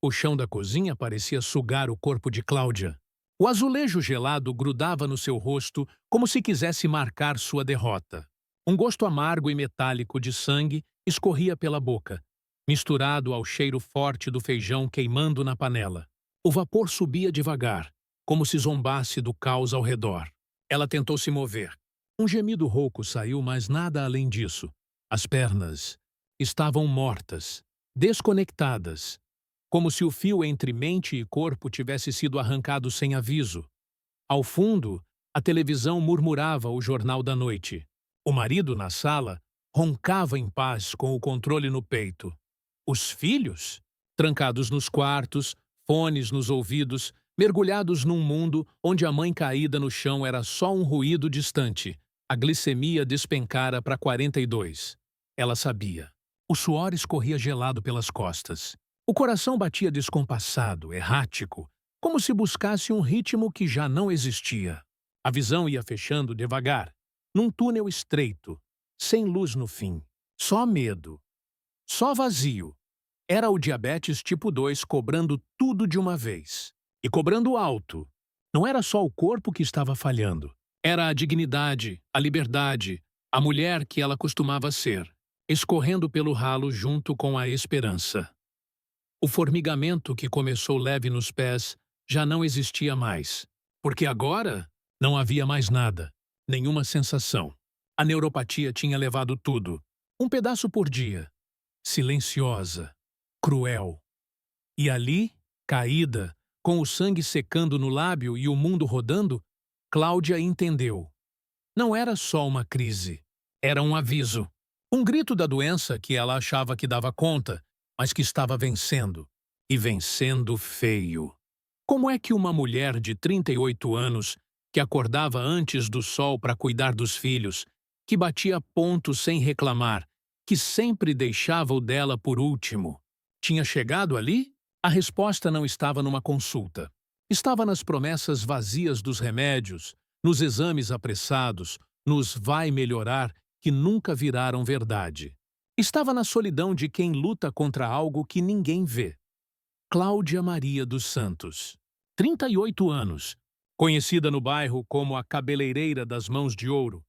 O chão da cozinha parecia sugar o corpo de Cláudia. O azulejo gelado grudava no seu rosto como se quisesse marcar sua derrota. Um gosto amargo e metálico de sangue escorria pela boca, misturado ao cheiro forte do feijão queimando na panela. O vapor subia devagar, como se zombasse do caos ao redor. Ela tentou se mover. Um gemido rouco saiu, mas nada além disso. As pernas estavam mortas, desconectadas, como se o fio entre mente e corpo tivesse sido arrancado sem aviso. Ao fundo, a televisão murmurava o jornal da noite. O marido, na sala, roncava em paz com o controle no peito. Os filhos, trancados nos quartos, fones nos ouvidos, mergulhados num mundo onde a mãe caída no chão era só um ruído distante. A glicemia despencara para 42. Ela sabia. O suor escorria gelado pelas costas. O coração batia descompassado, errático, como se buscasse um ritmo que já não existia. A visão ia fechando devagar, num túnel estreito, sem luz no fim. Só medo. Só vazio. Era o diabetes tipo 2 cobrando tudo de uma vez. E cobrando alto. Não era só o corpo que estava falhando. Era a dignidade, a liberdade, a mulher que ela costumava ser, escorrendo pelo ralo junto com a esperança. O formigamento que começou leve nos pés já não existia mais, porque agora não havia mais nada, nenhuma sensação. A neuropatia tinha levado tudo, um pedaço por dia, silenciosa, cruel. E ali, caída, com o sangue secando no lábio e o mundo rodando, Cláudia entendeu. Não era só uma crise, era um aviso. Um grito da doença que ela achava que dava conta, mas que estava vencendo. E vencendo feio. Como é que uma mulher de 38 anos, que acordava antes do sol para cuidar dos filhos, que batia ponto sem reclamar, que sempre deixava o dela por último, tinha chegado ali? A resposta não estava numa consulta. Estava nas promessas vazias dos remédios, nos exames apressados, nos vai melhorar que nunca viraram verdade. Estava na solidão de quem luta contra algo que ninguém vê. Cláudia Maria dos Santos, 38 anos, conhecida no bairro como a cabeleireira das mãos de ouro.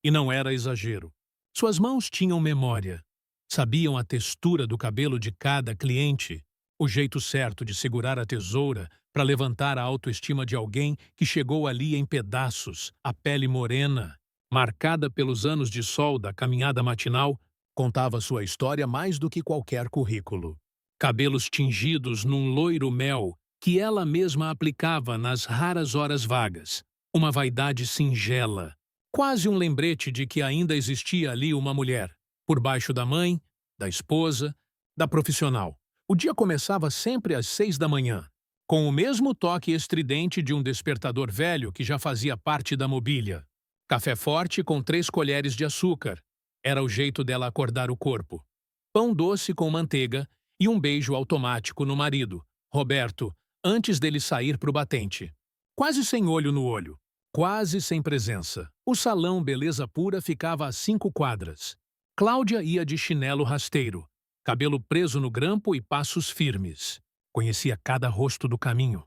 E não era exagero. Suas mãos tinham memória. Sabiam a textura do cabelo de cada cliente, o jeito certo de segurar a tesoura para levantar a autoestima de alguém que chegou ali em pedaços, a pele morena, marcada pelos anos de sol da caminhada matinal, contava sua história mais do que qualquer currículo. Cabelos tingidos num loiro mel que ela mesma aplicava nas raras horas vagas. Uma vaidade singela, quase um lembrete de que ainda existia ali uma mulher, por baixo da mãe, da esposa, da profissional. O dia começava sempre às 6 da manhã, com o mesmo toque estridente de um despertador velho que já fazia parte da mobília. Café forte com 3 colheres de açúcar. Era o jeito dela acordar o corpo. Pão doce com manteiga e um beijo automático no marido, Roberto, antes dele sair para o batente. Quase sem olho no olho. Quase sem presença. O salão Beleza Pura ficava a 5 quadras. Cláudia ia de chinelo rasteiro, cabelo preso no grampo e passos firmes. Conhecia cada rosto do caminho.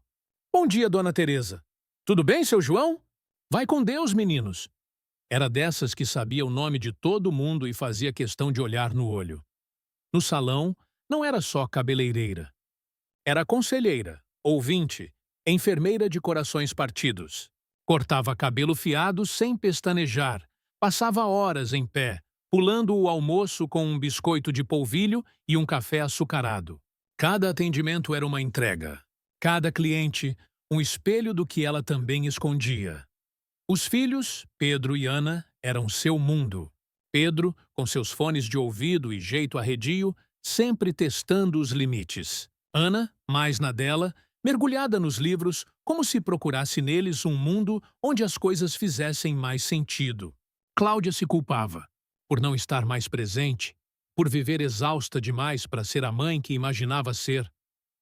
Bom dia, dona Teresa. Tudo bem, seu João? Vai com Deus, meninos. Era dessas que sabia o nome de todo mundo e fazia questão de olhar no olho. No salão, não era só cabeleireira. Era conselheira, ouvinte, enfermeira de corações partidos. Cortava cabelo fiado sem pestanejar. Passava horas em pé, pulando o almoço com um biscoito de polvilho e um café açucarado. Cada atendimento era uma entrega. Cada cliente, um espelho do que ela também escondia. Os filhos, Pedro e Ana, eram seu mundo. Pedro, com seus fones de ouvido e jeito arredio, sempre testando os limites. Ana, mais na dela, mergulhada nos livros, como se procurasse neles um mundo onde as coisas fizessem mais sentido. Cláudia se culpava por não estar mais presente, por viver exausta demais para ser a mãe que imaginava ser.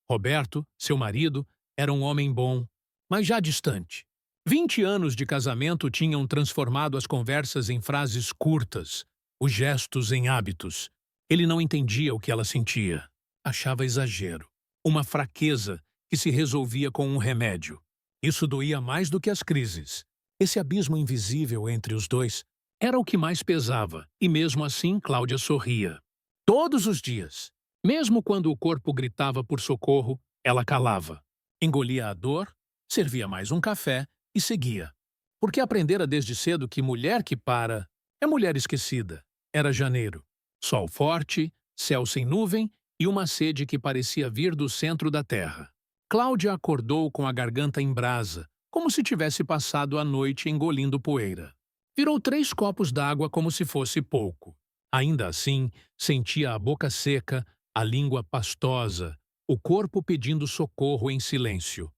Roberto, seu marido, era um homem bom, mas já distante. 20 anos de casamento tinham transformado as conversas em frases curtas, os gestos em hábitos. Ele não entendia o que ela sentia. Achava exagero. uma fraqueza que se resolvia com um remédio. Isso doía mais do que as crises. Esse abismo invisível entre os dois era o que mais pesava, e mesmo assim Cláudia sorria. Todos os dias. Mesmo quando o corpo gritava por socorro, ela calava. Engolia a dor, servia mais um café e seguia. Porque aprendera desde cedo que mulher que para é mulher esquecida. Era janeiro. Sol forte, céu sem nuvem e uma sede que parecia vir do centro da terra. Cláudia acordou com a garganta em brasa, como se tivesse passado a noite engolindo poeira. Virou 3 copos d'água como se fosse pouco. Ainda assim, sentia a boca seca, a língua pastosa, o corpo pedindo socorro em silêncio.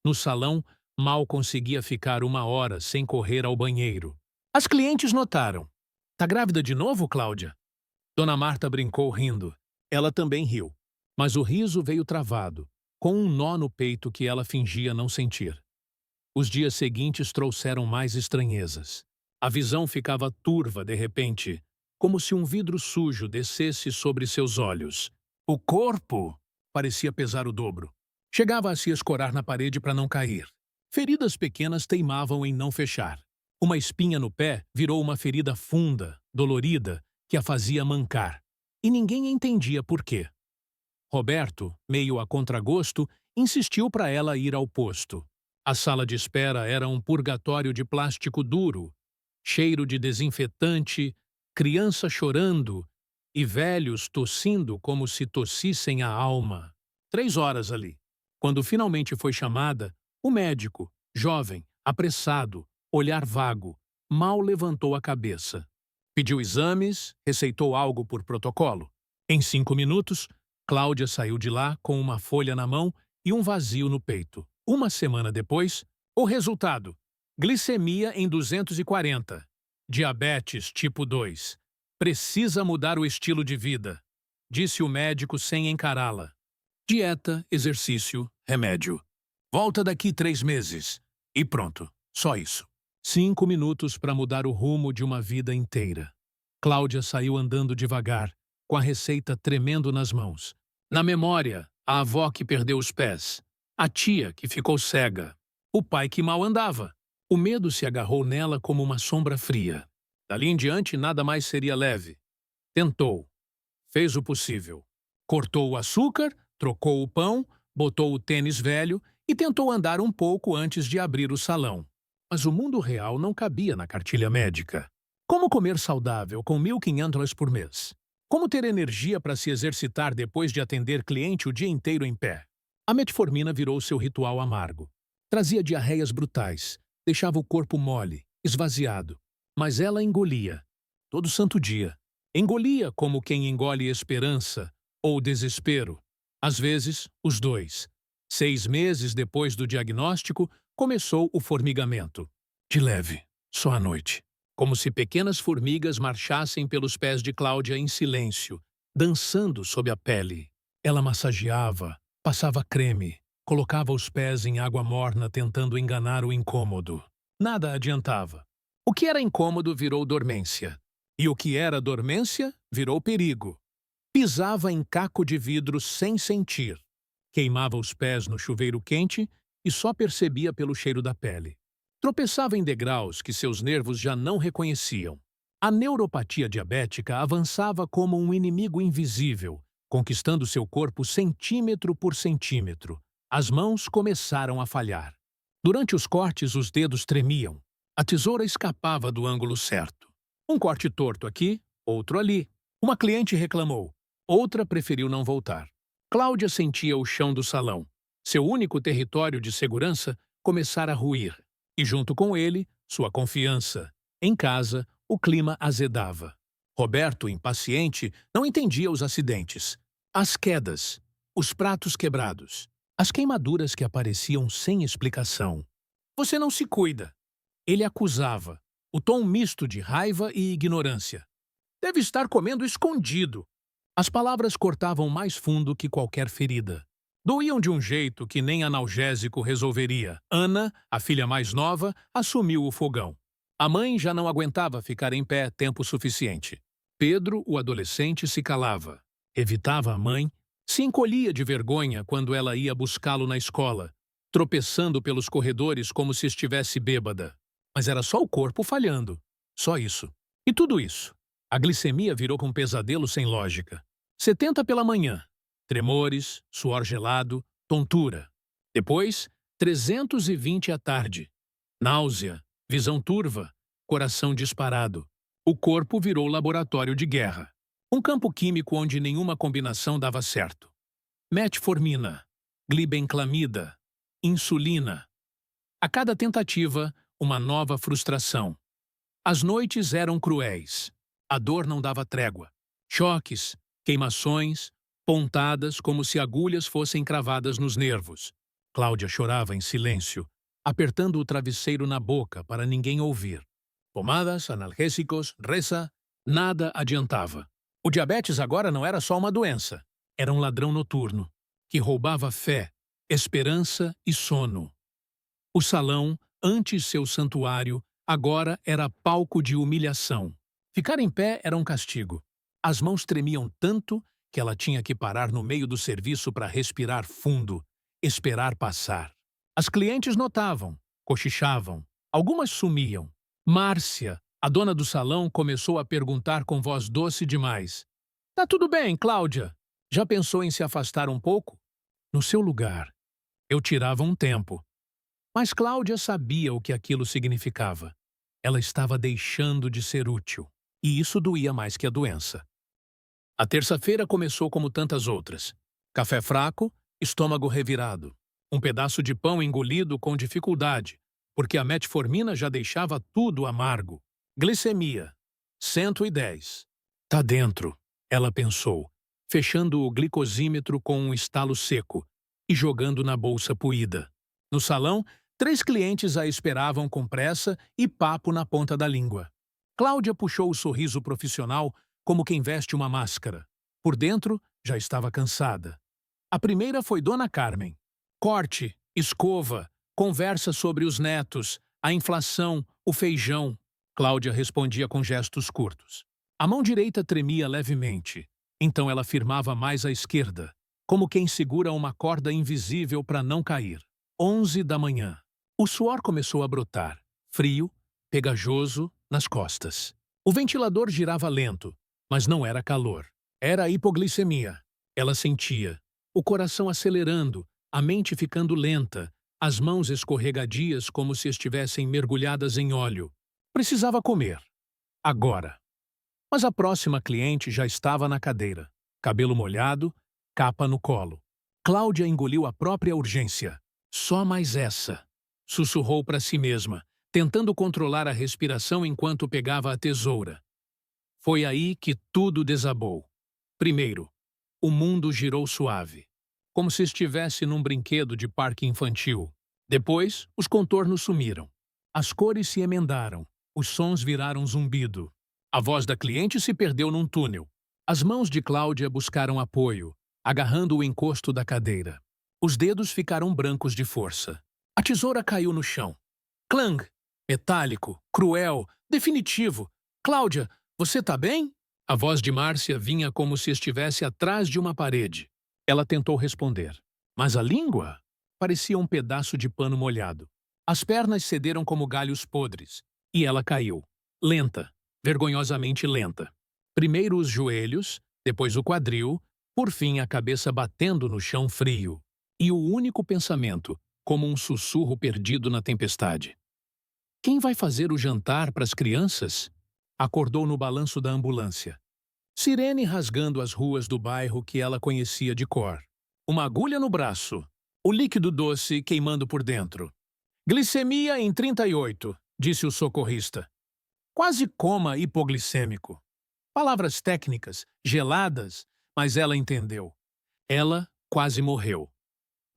No salão, mal conseguia ficar 1 hora sem correr ao banheiro. As clientes notaram. "Tá grávida de novo, Cláudia?" Dona Marta brincou rindo. Ela também riu. Mas o riso veio travado, com um nó no peito que ela fingia não sentir. Os dias seguintes trouxeram mais estranhezas. A visão ficava turva de repente, como se um vidro sujo descesse sobre seus olhos. O corpo parecia pesar o dobro. Chegava a se escorar na parede para não cair. Feridas pequenas teimavam em não fechar. Uma espinha no pé virou uma ferida funda, dolorida, que a fazia mancar. E ninguém entendia por quê. Roberto, meio a contragosto, insistiu para ela ir ao posto. A sala de espera era um purgatório de plástico duro, cheiro de desinfetante, criança chorando e velhos tossindo como se tossissem a alma. 3 horas ali. Quando finalmente foi chamada, o médico, jovem, apressado, olhar vago, mal levantou a cabeça. Pediu exames, receitou algo por protocolo. Em 5 minutos, Cláudia saiu de lá com uma folha na mão e um vazio no peito. 1 semana depois, o resultado: glicemia em 240. Diabetes tipo 2. Precisa mudar o estilo de vida, disse o médico sem encará-la. Dieta, exercício, remédio. Volta daqui 3 meses. E pronto, só isso. 5 minutos para mudar o rumo de uma vida inteira. Cláudia saiu andando devagar, com a receita tremendo nas mãos. Na memória, a avó que perdeu os pés, a tia que ficou cega, o pai que mal andava. O medo se agarrou nela como uma sombra fria. Dali em diante, nada mais seria leve. Tentou. Fez o possível. Cortou o açúcar, trocou o pão, botou o tênis velho e tentou andar um pouco antes de abrir o salão. Mas o mundo real não cabia na cartilha médica. Como comer saudável com $1.500 por mês? Como ter energia para se exercitar depois de atender cliente o dia inteiro em pé? A metformina virou seu ritual amargo. Trazia diarreias brutais, deixava o corpo mole, esvaziado. Mas ela engolia, todo santo dia. Engolia como quem engole esperança ou desespero. Às vezes, os dois. 6 meses depois do diagnóstico, começou o formigamento. De leve, só à noite. Como se pequenas formigas marchassem pelos pés de Cláudia em silêncio, dançando sob a pele. Ela massageava, passava creme, colocava os pés em água morna tentando enganar o incômodo. Nada adiantava. O que era incômodo virou dormência. E o que era dormência virou perigo. Pisava em caco de vidro sem sentir. Queimava os pés no chuveiro quente e só percebia pelo cheiro da pele. Tropeçava em degraus que seus nervos já não reconheciam. A neuropatia diabética avançava como um inimigo invisível, conquistando seu corpo centímetro por centímetro. As mãos começaram a falhar. Durante os cortes, os dedos tremiam. A tesoura escapava do ângulo certo. Um corte torto aqui, outro ali. Uma cliente reclamou. Outra preferiu não voltar. Cláudia sentia o chão do salão. Seu único território de segurança começara a ruir. E junto com ele, sua confiança. Em casa, o clima azedava. Roberto, impaciente, não entendia os acidentes. As quedas, os pratos quebrados, as queimaduras que apareciam sem explicação. Você não se cuida. Ele acusava, o tom misto de raiva e ignorância. Deve estar comendo escondido. As palavras cortavam mais fundo que qualquer ferida. Doíam de um jeito que nem analgésico resolveria. Ana, a filha mais nova, assumiu o fogão. A mãe já não aguentava ficar em pé tempo suficiente. Pedro, o adolescente, se calava. Evitava a mãe, Se encolhia de vergonha quando ela ia buscá-lo na escola, tropeçando pelos corredores como se estivesse bêbada. Mas era só o corpo falhando. Só isso. E tudo isso. A glicemia virou com um pesadelo sem lógica. 70 pela manhã. Tremores, suor gelado, tontura. Depois, 320 à tarde. Náusea, visão turva, coração disparado. O corpo virou laboratório de guerra. Um campo químico onde nenhuma combinação dava certo. Metformina, glibenclamida, insulina. A cada tentativa, uma nova frustração. As noites eram cruéis. A dor não dava trégua. Choques, queimações, pontadas como se agulhas fossem cravadas nos nervos. Cláudia chorava em silêncio, apertando o travesseiro na boca para ninguém ouvir. Pomadas, analgésicos, reza, nada adiantava. O diabetes agora não era só uma doença. Era um ladrão noturno, que roubava fé, esperança e sono. O salão, antes seu santuário, agora era palco de humilhação. Ficar em pé era um castigo. As mãos tremiam tanto que ela tinha que parar no meio do serviço para respirar fundo, esperar passar. As clientes notavam, cochichavam, algumas sumiam. Márcia, a dona do salão, começou a perguntar com voz doce demais. Tá tudo bem, Cláudia? Já pensou em se afastar um pouco? No seu lugar, eu tirava um tempo. Mas Cláudia sabia o que aquilo significava. Ela estava deixando de ser útil. E isso doía mais que a doença. A terça-feira começou como tantas outras. Café fraco, estômago revirado. Um pedaço de pão engolido com dificuldade, porque a metformina já deixava tudo amargo. Glicemia, 110. Tá dentro, ela pensou, fechando o glicosímetro com um estalo seco e jogando na bolsa puída. No salão, 3 clientes a esperavam com pressa e papo na ponta da língua. Cláudia puxou o sorriso profissional como quem veste uma máscara. Por dentro, já estava cansada. A primeira foi Dona Carmen. Corte, escova, conversa sobre os netos, a inflação, o feijão. Cláudia respondia com gestos curtos. A mão direita tremia levemente, então ela firmava mais à esquerda, como quem segura uma corda invisível para não cair. 11 da manhã. O suor começou a brotar, frio, pegajoso, nas costas. O ventilador girava lento, mas não era calor. Era hipoglicemia. Ela sentia. O coração acelerando, a mente ficando lenta, as mãos escorregadias como se estivessem mergulhadas em óleo. Precisava comer. Agora. Mas a próxima cliente já estava na cadeira. Cabelo molhado, capa no colo. Cláudia engoliu a própria urgência. Só mais essa. Sussurrou para si mesma, tentando controlar a respiração enquanto pegava a tesoura. Foi aí que tudo desabou. Primeiro, o mundo girou suave, como se estivesse num brinquedo de parque infantil. Depois, os contornos sumiram. As cores se emendaram, os sons viraram zumbido. A voz da cliente se perdeu num túnel. As mãos de Cláudia buscaram apoio, agarrando o encosto da cadeira. Os dedos ficaram brancos de força. A tesoura caiu no chão. Clang! Metálico, cruel, definitivo. Cláudia, você tá bem? A voz de Márcia vinha como se estivesse atrás de uma parede. Ela tentou responder, mas a língua parecia um pedaço de pano molhado. As pernas cederam como galhos podres, e ela caiu. Lenta, vergonhosamente lenta. Primeiro os joelhos, depois o quadril, por fim a cabeça batendo no chão frio. E o único pensamento, como um sussurro perdido na tempestade. Quem vai fazer o jantar para as crianças? Acordou no balanço da ambulância. Sirene rasgando as ruas do bairro que ela conhecia de cor. Uma agulha no braço. O líquido doce queimando por dentro. Glicemia em 38, disse o socorrista. Quase coma hipoglicêmico. Palavras técnicas, geladas, mas ela entendeu. Ela quase morreu.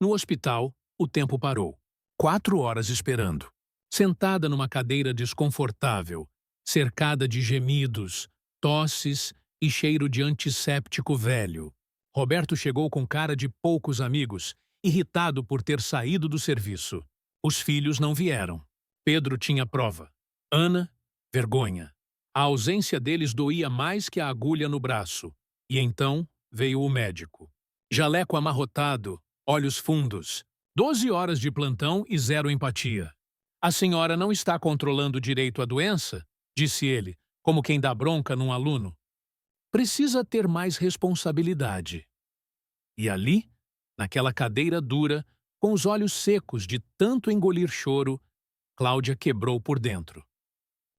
No hospital, o tempo parou. 4 horas esperando. Sentada numa cadeira desconfortável, cercada de gemidos, tosses e cheiro de antisséptico velho. Roberto chegou com cara de poucos amigos, irritado por ter saído do serviço. Os filhos não vieram. Pedro tinha prova. Ana, vergonha. A ausência deles doía mais que a agulha no braço. E então veio o médico. Jaleco amarrotado, olhos fundos, 12 horas de plantão e zero empatia. A senhora não está controlando direito a doença? Disse ele, como quem dá bronca num aluno. Precisa ter mais responsabilidade. E ali, naquela cadeira dura, com os olhos secos de tanto engolir choro, Cláudia quebrou por dentro.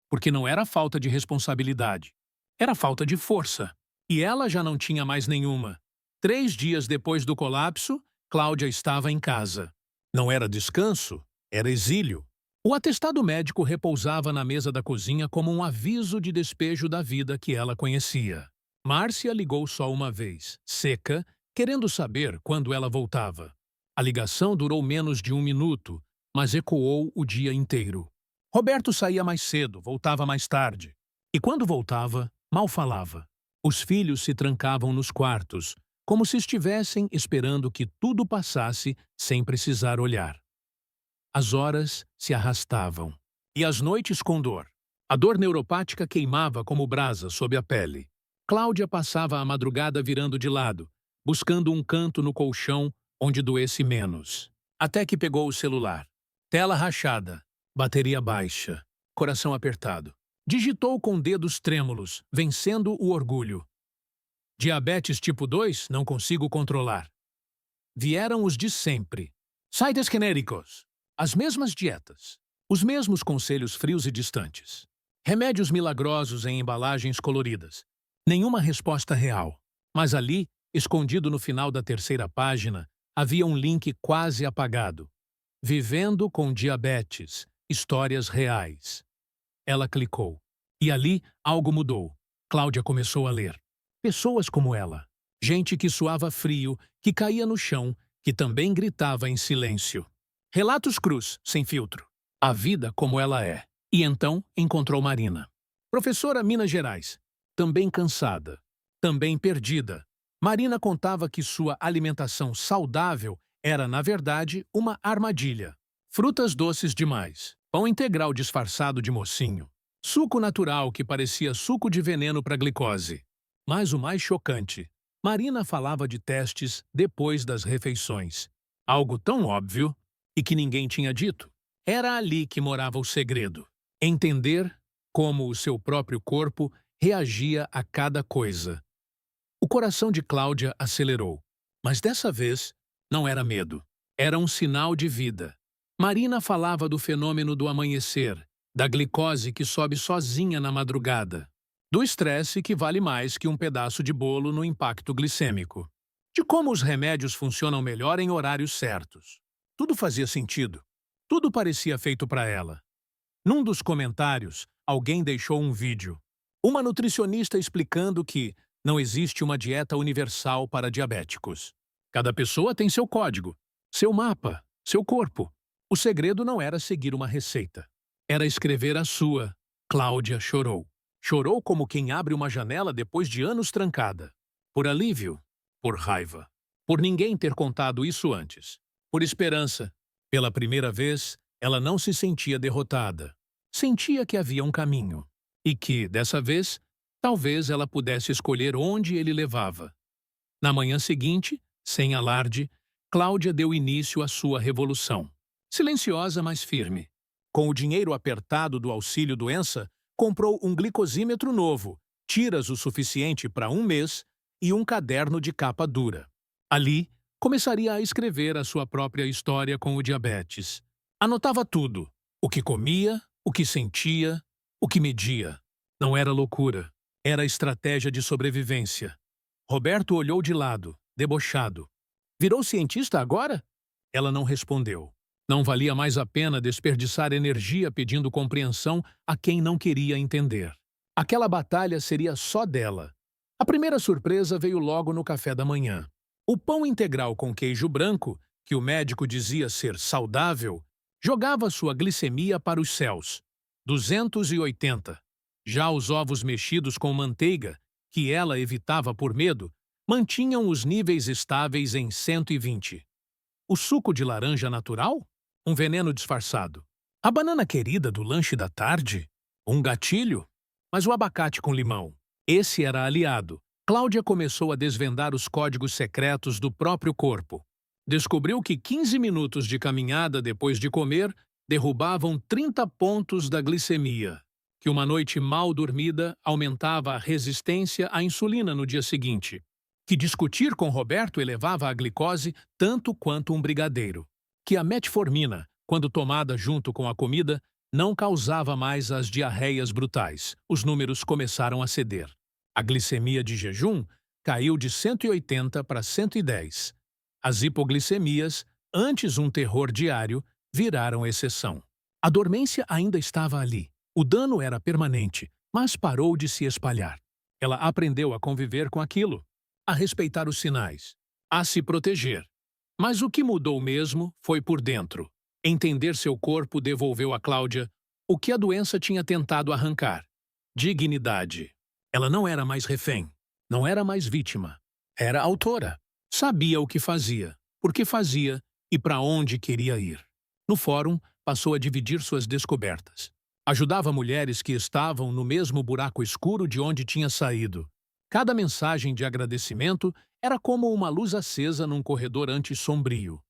Porque não era falta de responsabilidade, era falta de força. E ela já não tinha mais nenhuma. 3 dias depois do colapso, Cláudia estava em casa. Não era descanso, era exílio. O atestado médico repousava na mesa da cozinha como um aviso de despejo da vida que ela conhecia. Márcia ligou só uma vez, seca, querendo saber quando ela voltava. A ligação durou menos de 1 minuto, mas ecoou o dia inteiro. Roberto saía mais cedo, voltava mais tarde. E quando voltava, mal falava. Os filhos se trancavam nos quartos, como se estivessem esperando que tudo passasse sem precisar olhar. As horas se arrastavam. E as noites com dor. A dor neuropática queimava como brasa sob a pele. Cláudia passava a madrugada virando de lado, buscando um canto no colchão onde doesse menos. Até que pegou o celular. Tela rachada, bateria baixa, coração apertado. Digitou com dedos trêmulos, vencendo o orgulho. Diabetes tipo 2, não consigo controlar. Vieram os de sempre. Saides genéricos. As mesmas dietas. Os mesmos conselhos frios e distantes. Remédios milagrosos em embalagens coloridas. Nenhuma resposta real. Mas ali, escondido no final da 3ª página, havia um link quase apagado. Vivendo com diabetes. Histórias reais. Ela clicou. E ali, algo mudou. Cláudia começou a ler. Pessoas como ela. Gente que suava frio, que caía no chão, que também gritava em silêncio. Relatos crus, sem filtro. A vida como ela é. E então encontrou Marina. Professora Minas Gerais. Também cansada. Também perdida. Marina contava que sua alimentação saudável era, na verdade, uma armadilha. Frutas doces demais. Pão integral disfarçado de mocinho. Suco natural que parecia suco de veneno para glicose. Mas o mais chocante, Marina falava de testes depois das refeições. Algo tão óbvio e que ninguém tinha dito. Era ali que morava o segredo. Entender como o seu próprio corpo reagia a cada coisa. O coração de Cláudia acelerou. Mas dessa vez, não era medo. Era um sinal de vida. Marina falava do fenômeno do amanhecer, da glicose que sobe sozinha na madrugada, do estresse que vale mais que um pedaço de bolo no impacto glicêmico, de como os remédios funcionam melhor em horários certos. Tudo fazia sentido. Tudo parecia feito para ela. Num dos comentários, alguém deixou um vídeo. Uma nutricionista explicando que não existe uma dieta universal para diabéticos. Cada pessoa tem seu código, seu mapa, seu corpo. O segredo não era seguir uma receita. Era escrever a sua. Cláudia chorou. Chorou como quem abre uma janela depois de anos trancada. Por alívio, por raiva. Por ninguém ter contado isso antes. Por esperança. Pela primeira vez, ela não se sentia derrotada. Sentia que havia um caminho. E que, dessa vez, talvez ela pudesse escolher onde ele levava. Na manhã seguinte, sem alarde, Cláudia deu início à sua revolução. Silenciosa, mas firme. Com o dinheiro apertado do auxílio-doença, comprou um glicosímetro novo, tiras o suficiente para 1 mês e um caderno de capa dura. Ali, começaria a escrever a sua própria história com o diabetes. Anotava tudo. O que comia, o que sentia, o que media. Não era loucura. Era estratégia de sobrevivência. Roberto olhou de lado, debochado. Virou cientista agora? Ela não respondeu. Não valia mais a pena desperdiçar energia pedindo compreensão a quem não queria entender. Aquela batalha seria só dela. A primeira surpresa veio logo no café da manhã. O pão integral com queijo branco, que o médico dizia ser saudável, jogava sua glicemia para os céus. 280. Já os ovos mexidos com manteiga, que ela evitava por medo, mantinham os níveis estáveis em 120. O suco de laranja natural? Um veneno disfarçado. A banana querida do lanche da tarde? Um gatilho? Mas o abacate com limão? Esse era aliado. Cláudia começou a desvendar os códigos secretos do próprio corpo. Descobriu que 15 minutos de caminhada depois de comer derrubavam 30 pontos da glicemia, que uma noite mal dormida aumentava a resistência à insulina no dia seguinte, que discutir com Roberto elevava a glicose tanto quanto um brigadeiro, que a metformina, quando tomada junto com a comida, não causava mais as diarreias brutais. Os números começaram a ceder. A glicemia de jejum caiu de 180 para 110. As hipoglicemias, antes um terror diário, viraram exceção. A dormência ainda estava ali. O dano era permanente, mas parou de se espalhar. Ela aprendeu a conviver com aquilo, a respeitar os sinais, a se proteger. Mas o que mudou mesmo foi por dentro. Entender seu corpo devolveu a Cláudia o que a doença tinha tentado arrancar: dignidade. Ela não era mais refém, não era mais vítima. Era autora. Sabia o que fazia, por que fazia e para onde queria ir. No fórum, passou a dividir suas descobertas. Ajudava mulheres que estavam no mesmo buraco escuro de onde tinha saído. Cada mensagem de agradecimento era como uma luz acesa num corredor antes sombrio.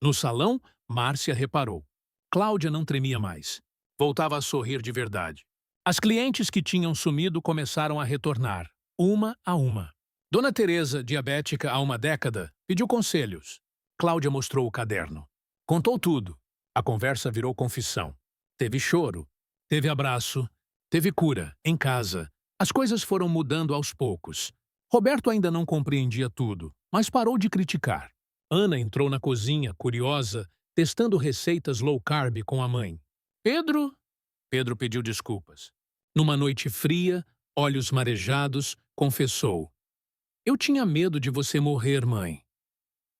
No salão, Márcia reparou. Cláudia não tremia mais. Voltava a sorrir de verdade. As clientes que tinham sumido começaram a retornar, uma a uma. Dona Teresa, diabética há uma década, pediu conselhos. Cláudia mostrou o caderno. Contou tudo. A conversa virou confissão. Teve choro, teve abraço, teve cura, em casa. As coisas foram mudando aos poucos. Roberto ainda não compreendia tudo, mas parou de criticar. Ana entrou na cozinha, curiosa, testando receitas low carb com a mãe. Pedro pediu desculpas. Numa noite fria, olhos marejados, confessou. Eu tinha medo de você morrer, mãe.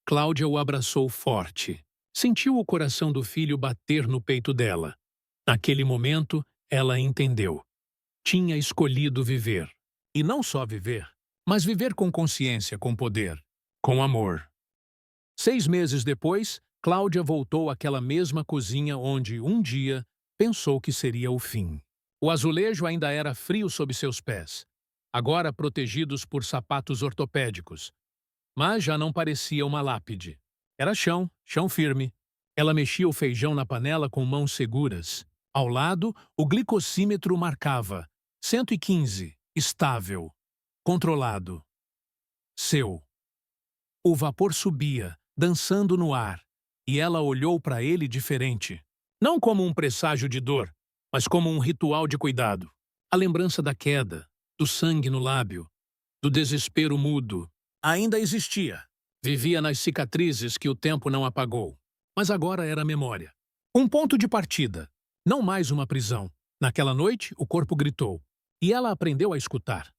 Cláudia o abraçou forte. Sentiu o coração do filho bater no peito dela. Naquele momento, ela entendeu. Tinha escolhido viver. E não só viver, mas viver com consciência, com poder, com amor. 6 meses depois, Cláudia voltou àquela mesma cozinha onde, um dia, pensou que seria o fim. O azulejo ainda era frio sob seus pés, agora protegidos por sapatos ortopédicos. Mas já não parecia uma lápide. Era chão, chão firme. Ela mexia o feijão na panela com mãos seguras. Ao lado, o glicosímetro marcava 115, estável, controlado. Seu. O vapor subia, dançando no ar, e ela olhou para ele diferente. Não como um presságio de dor, mas como um ritual de cuidado. A lembrança da queda, do sangue no lábio, do desespero mudo, ainda existia. Vivia nas cicatrizes que o tempo não apagou. Mas agora era memória. Um ponto de partida, não mais uma prisão. Naquela noite, o corpo gritou. E ela aprendeu a escutar.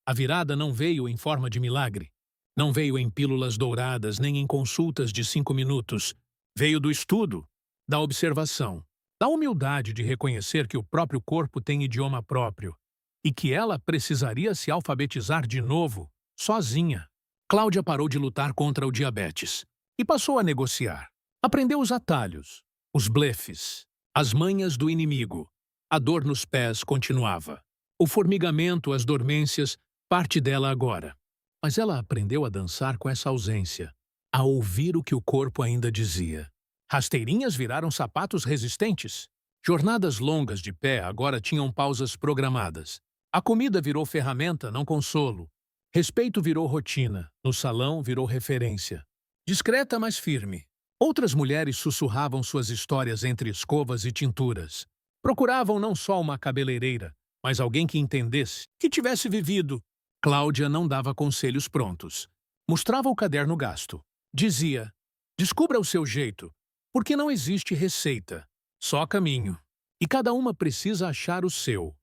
A virada não veio em forma de milagre. Não veio em pílulas douradas, nem em consultas de 5 minutos. Veio do estudo, da observação, da humildade de reconhecer que o próprio corpo tem idioma próprio e que ela precisaria se alfabetizar de novo, sozinha. Cláudia parou de lutar contra o diabetes e passou a negociar. Aprendeu os atalhos, os blefes, as manhas do inimigo. A dor nos pés continuava. O formigamento, as dormências, parte dela agora. Mas ela aprendeu a dançar com essa ausência, a ouvir o que o corpo ainda dizia. Rasteirinhas viraram sapatos resistentes. Jornadas longas de pé agora tinham pausas programadas. A comida virou ferramenta, não consolo. Respeito virou rotina. No salão virou referência. Discreta, mas firme. Outras mulheres sussurravam suas histórias entre escovas e tinturas. Procuravam não só uma cabeleireira, mas alguém que entendesse, que tivesse vivido. Cláudia não dava conselhos prontos. Mostrava o caderno gasto. Dizia, descubra o seu jeito, porque não existe receita, só caminho. E cada uma precisa achar o seu.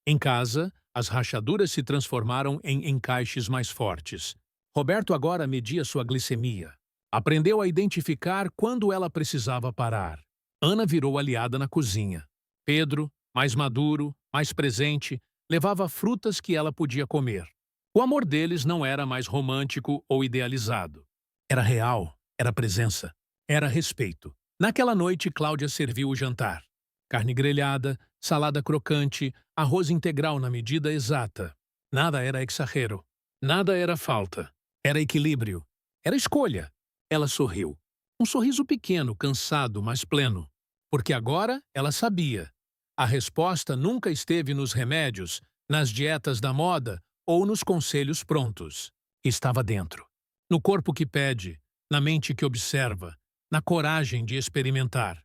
Em casa, as rachaduras se transformaram em encaixes mais fortes. Roberto agora media sua glicemia. Aprendeu a identificar quando ela precisava parar. Ana virou aliada na cozinha. Pedro, mais maduro, mais presente, levava frutas que ela podia comer. O amor deles não era mais romântico ou idealizado. Era real, era presença, era respeito. Naquela noite, Cláudia serviu o jantar. Carne grelhada, salada crocante, arroz integral na medida exata. Nada era exagero. Nada era falta. Era equilíbrio. Era escolha. Ela sorriu. Um sorriso pequeno, cansado, mas pleno. Porque agora ela sabia. A resposta nunca esteve nos remédios, nas dietas da moda ou nos conselhos prontos. Estava dentro. No corpo que pede, na mente que observa, na coragem de experimentar.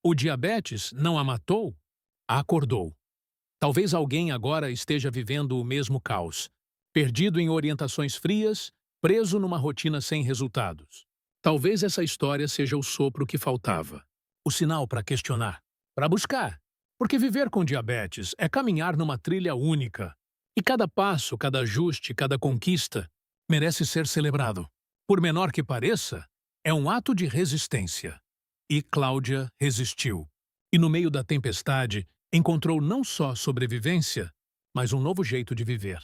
O diabetes não a matou? A acordou. Talvez alguém agora esteja vivendo o mesmo caos, perdido em orientações frias, preso numa rotina sem resultados. Talvez essa história seja o sopro que faltava, o sinal para questionar, para buscar. Porque viver com diabetes é caminhar numa trilha única. E cada passo, cada ajuste, cada conquista merece ser celebrado. Por menor que pareça, é um ato de resistência. E Cláudia resistiu. E no meio da tempestade, encontrou não só sobrevivência, mas um novo jeito de viver.